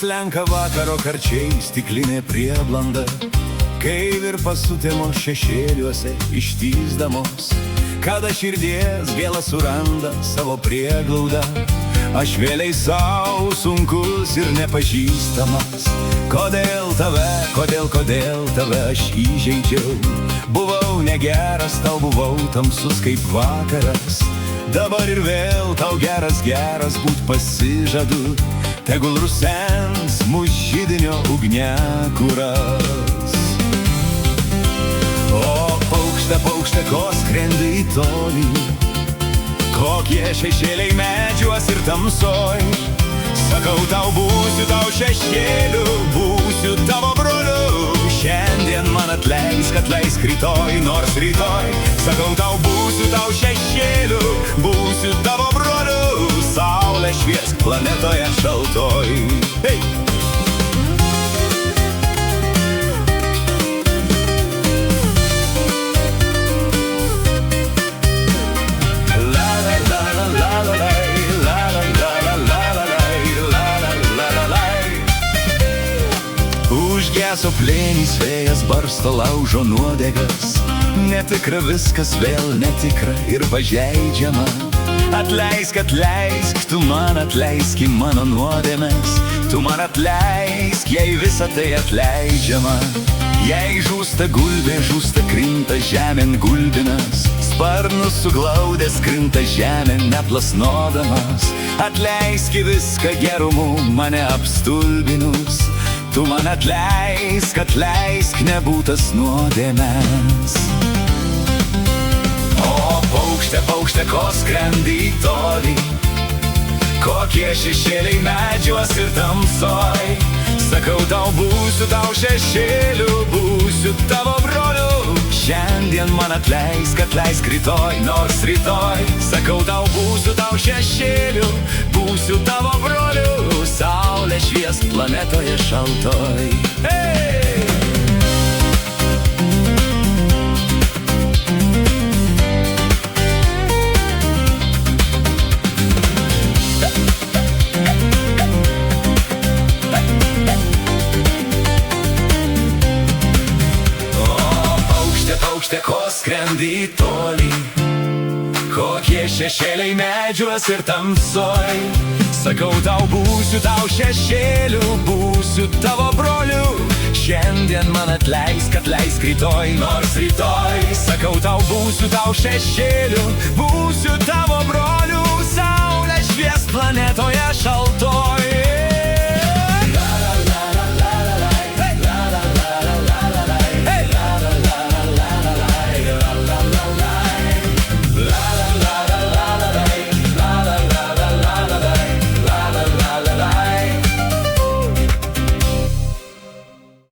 Slenka vakaro karčiai stiklinė prieblanda, kai virpa sutemos šešėliuose ištįsdamos, kada širdies gėla suranda savo prieglaudą. Aš vėliai sau sunkus ir nepažįstamas. Kodėl tave aš įžeidžiau? Buvau negeras, tau buvau tamsus kaip vakaras. Dabar ir vėl tau geras būt pasižadu. Tegul rusens mūs židinio ugniakuras. O paukšte, ko skrendi į tolį? Kokie šešėliai medžiuos ir tamsoj. Sakau tau, būsiu tau šešėliu, būsiu tavo broliu. Šiandien man atleisk rytoj, nors rytoj. Sakau tau, būsiu tau šešėliu, būsiu tavo broliu. Saulė šviesk planetoje šaltoj. Hey! Užgeso plėnys, vėjas barsto laužo nuodegas. Netikra viskas, vėl netikra ir pažeidžiama. Atleisk, tu man atleiski mano nuodėmes. Tu man atleisk, jei visa tai atleidžiama. Jei žūsta gulbė, žūsta krinta žemėn gulbinas. Sparnus suglaudęs krinta žemėn neplasnodamas. Atleiski viską gerumu mane apstulbinus. Tu man atleisk nebūtas nuodėmes. O paukšte, ko skrendi į tolį? Kokie šešėliai medžiuos ir tamsoj. Sakau tau, būsiu tau šešėliu, būsiu tavo broliu. Šiandien man atleisk rytoj, nors rytoj. Sakau tau, būsiu tau šešėliu, būsiu tavo broliu. Saulė šviesk planetoje šaltoj. Hey! Paukšte, ko skrendi į tolį? Kokie šešėliai medžiuos ir tamsoj. Sakau tau, būsiu tau šešėliu, būsiu tavo broliu. Šiandien man atleisk rytoj, nors rytoj. Sakau tau, būsiu tau šešėliu, būsiu tavo broliu. Saulė švies planetoje šaltoj.